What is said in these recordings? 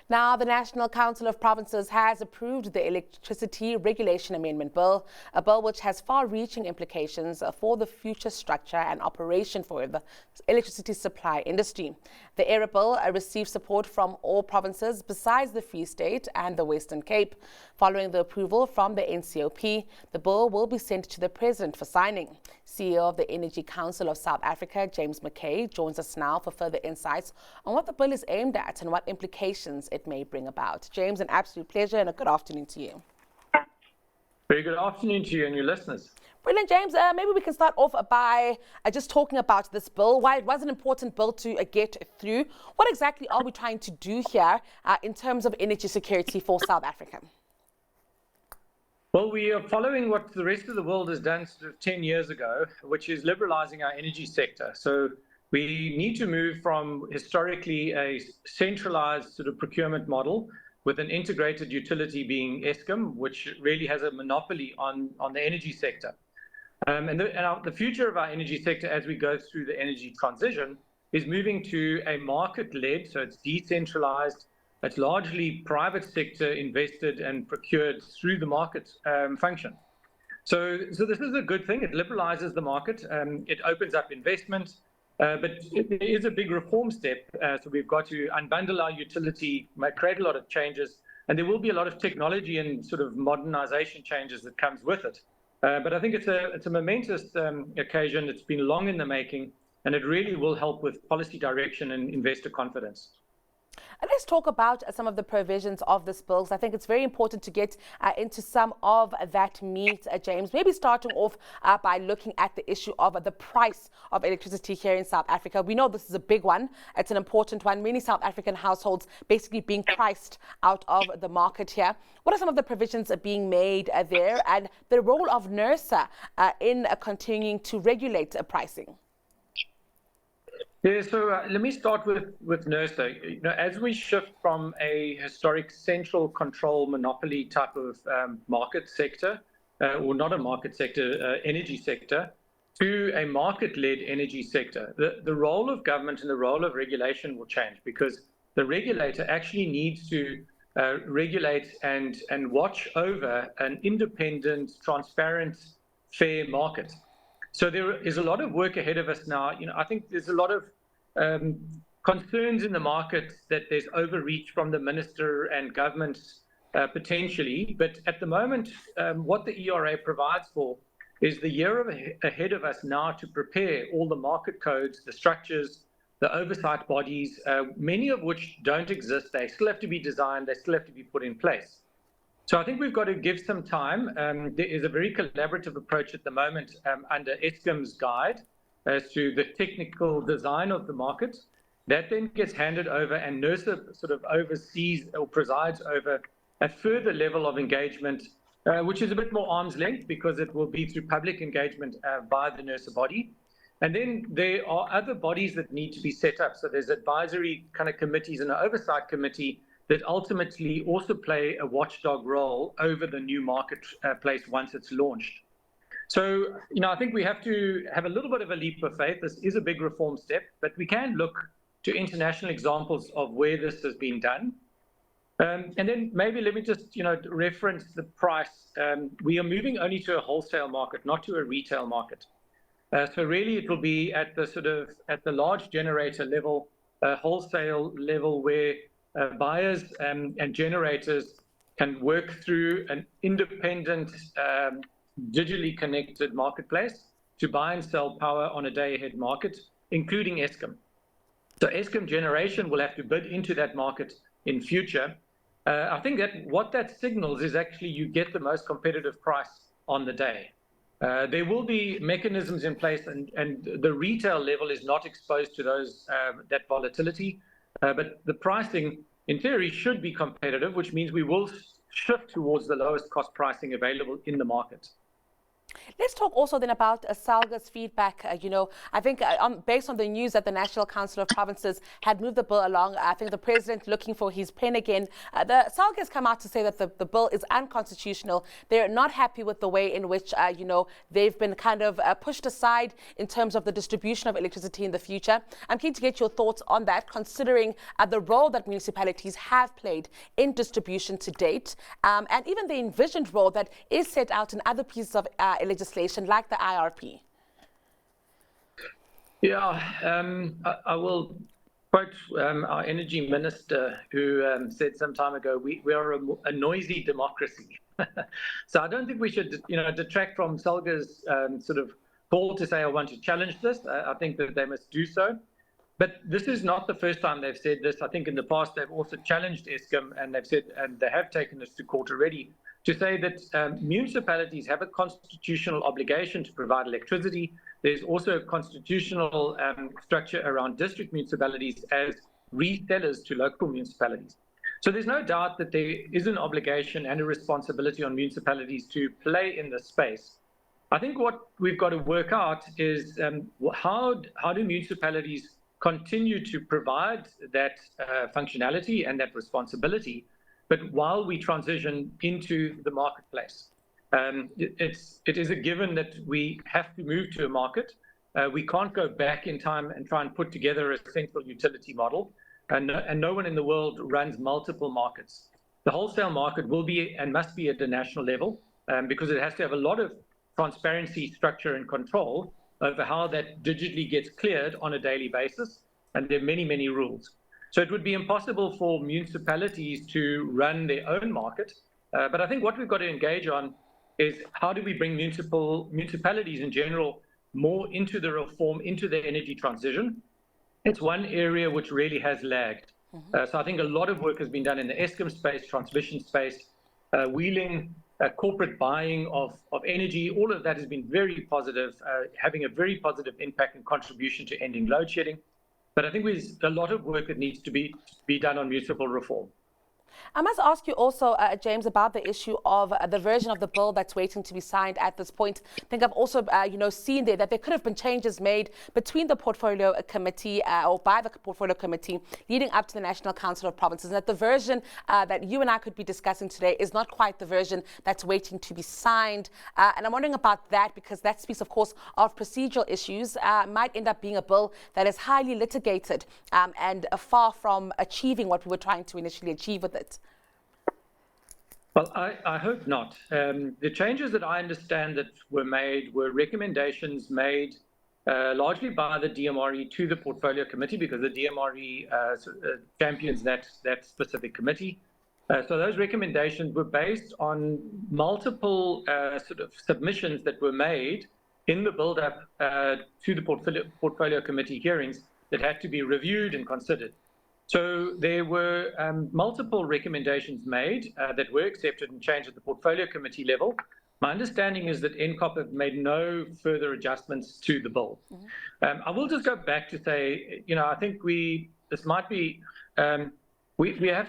Now, the National Council of Provinces has approved the Electricity Regulation Amendment Bill, a bill which has far-reaching implications for the future structure and operation for the electricity supply industry. The ERA bill received support from all provinces besides the Free State and the Western Cape. Following the approval from the NCOP, the bill will be sent to the President for signing. CEO of the Energy Council of South Africa, James Mackay, joins us now for further insights on what the bill is aimed at and what implications it may bring about. James, an absolute pleasure and a good afternoon to you. Very good afternoon to you and your listeners. Brilliant, James. Maybe we can start off by just talking about this bill, why it was an important bill to get through. What exactly are we trying to do here in terms of energy security for South Africa? Well, we are following what the rest of the world has done sort of 10 years ago, which is liberalizing our energy sector. So we need to move from historically a centralized sort of procurement model with an integrated utility being Eskom, which really has a monopoly on the energy sector. And the future of our energy sector as we go through the energy transition is moving to a market-led, so it's decentralized, it's largely private sector invested and procured through the market function. So this is a good thing. It liberalizes the market. It opens up investment, but it is a big reform step. So we've got to unbundle our utility, create a lot of changes, and there will be a lot of technology and sort of modernization changes that comes with it. But I think it's a momentous occasion. It's been long in the making, and it really will help with policy direction and investor confidence. Let's talk about some of the provisions of this bill. So I think it's very important to get into some of that meat, James. Maybe starting off by looking at the issue of the price of electricity here in South Africa. We know this is a big one. It's an important one. Many South African households basically being priced out of the market here. What are some of the provisions being made there and the role of NERSA in continuing to regulate pricing? Yeah, so let me start with NERSA. As we shift from a historic central control monopoly type of market sector, or not a market sector, energy sector, to a market-led energy sector, the role of government and the role of regulation will change because the regulator actually needs to regulate and watch over an independent, transparent, fair market. So there is a lot of work ahead of us now. I think there's a lot of concerns in the market that there's overreach from the minister and governments potentially. But at the moment, what the ERA provides for is the year ahead of us now to prepare all the market codes, the structures, the oversight bodies, many of which don't exist. They still have to be designed. They still have to be put in place. So I think we've got to give some time. There is a very collaborative approach at the moment under Eskom's guide as to the technical design of the market. That then gets handed over and NERSA sort of oversees or presides over a further level of engagement, which is a bit more arm's length because it will be through public engagement by the NERSA body. And then there are other bodies that need to be set up. So there's advisory kind of committees and an oversight committee that ultimately also play a watchdog role over the new marketplace once it's launched. So, I think we have to have a little bit of a leap of faith. This is a big reform step, but we can look to international examples of where this has been done. And then maybe let me just, reference the price. We are moving only to a wholesale market, not to a retail market. So really it will be at the large generator level, wholesale level where buyers and generators can work through an independent, digitally connected marketplace to buy and sell power on a day-ahead market, including Eskom. So Eskom generation will have to bid into that market in future. I think that what that signals is actually you get the most competitive price on the day. There will be mechanisms in place, and the retail level is not exposed to that volatility. But the pricing, in theory, should be competitive, which means we will shift towards the lowest cost pricing available in the market. Let's talk also then about SALGA's feedback. I think based on the news that the National Council of Provinces had moved the bill along, I think the president looking for his pen again. The SALGA has come out to say that the bill is unconstitutional. They're not happy with the way in which, they've been kind of pushed aside in terms of the distribution of electricity in the future. I'm keen to get your thoughts on that, considering the role that municipalities have played in distribution to date, and even the envisioned role that is set out in other pieces of legislation like the IRP. Yeah, I will quote our energy minister who said some time ago, we are a noisy democracy. So I don't think we should, detract from SALGA's sort of call to say, I want to challenge this. I think that they must do so. But this is not the first time they've said this. I think in the past they've also challenged Eskom, and they've said, and they have taken this to court already, to say that municipalities have a constitutional obligation to provide electricity. There's also a constitutional structure around district municipalities as resellers to local municipalities. So there's no doubt that there is an obligation and a responsibility on municipalities to play in this space. I think what we've got to work out is how do municipalities continue to provide that functionality and that responsibility, but while we transition into the marketplace. It is a given that we have to move to a market. We can't go back in time and try and put together a central utility model, and no one in the world runs multiple markets. The wholesale market will be and must be at the national level, because it has to have a lot of transparency, structure, and control over how that digitally gets cleared on a daily basis, and there are many, many rules. So it would be impossible for municipalities to run their own market, but I think what we've got to engage on is how do we bring municipalities in general more into the reform, into the energy transition. It's one area which really has lagged. So I think a lot of work has been done in the Eskom space, transmission space, wheeling, corporate buying of energy. All of that has been very positive, having a very positive impact and contribution to ending load shedding. But I think there's a lot of work that needs to be done on municipal reform. I must ask you also, James, about the issue of the version of the bill that's waiting to be signed at this point. I think I've also, seen there that there could have been changes made between the Portfolio Committee or by the Portfolio Committee leading up to the National Council of Provinces, and that the version that you and I could be discussing today is not quite the version that's waiting to be signed. And I'm wondering about that because that speaks, of course, of procedural issues, might end up being a bill that is highly litigated and far from achieving what we were trying to initially achieve with it. Well, I hope not. The changes that I understand that were made were recommendations made largely by the DMRE to the Portfolio Committee, because the DMRE champions that specific committee. So those recommendations were based on multiple sort of submissions that were made in the build-up to the Portfolio Committee hearings that had to be reviewed and considered. So there were multiple recommendations made that were accepted and changed at the Portfolio Committee level. My understanding is that NCOP have made no further adjustments to the bill. I will just go back to say, I think we have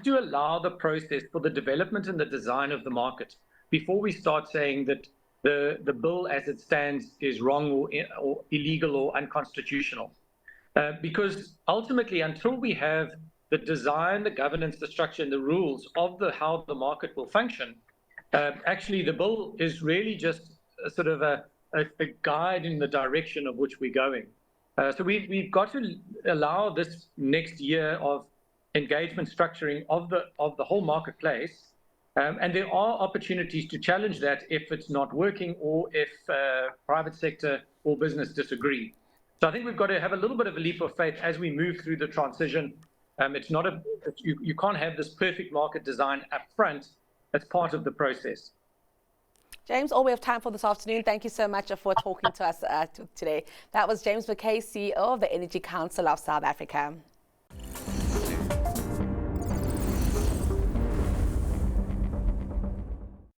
to allow the process for the development and the design of the market before we start saying that the bill as it stands is wrong or illegal or unconstitutional. Because ultimately, until we have the design, the governance, the structure, and the rules of how the market will function, actually the bill is really just a sort of a guide in the direction of which we're going. So we've got to allow this next year of engagement structuring of the whole marketplace, and there are opportunities to challenge that if it's not working or if private sector or business disagree. So I think we've got to have a little bit of a leap of faith as we move through the transition. It's not you can't have this perfect market design up front. That's part of the process. James, all we have time for this afternoon. Thank you so much for talking to us today. That was James Mackay, CEO of the Energy Council of South Africa.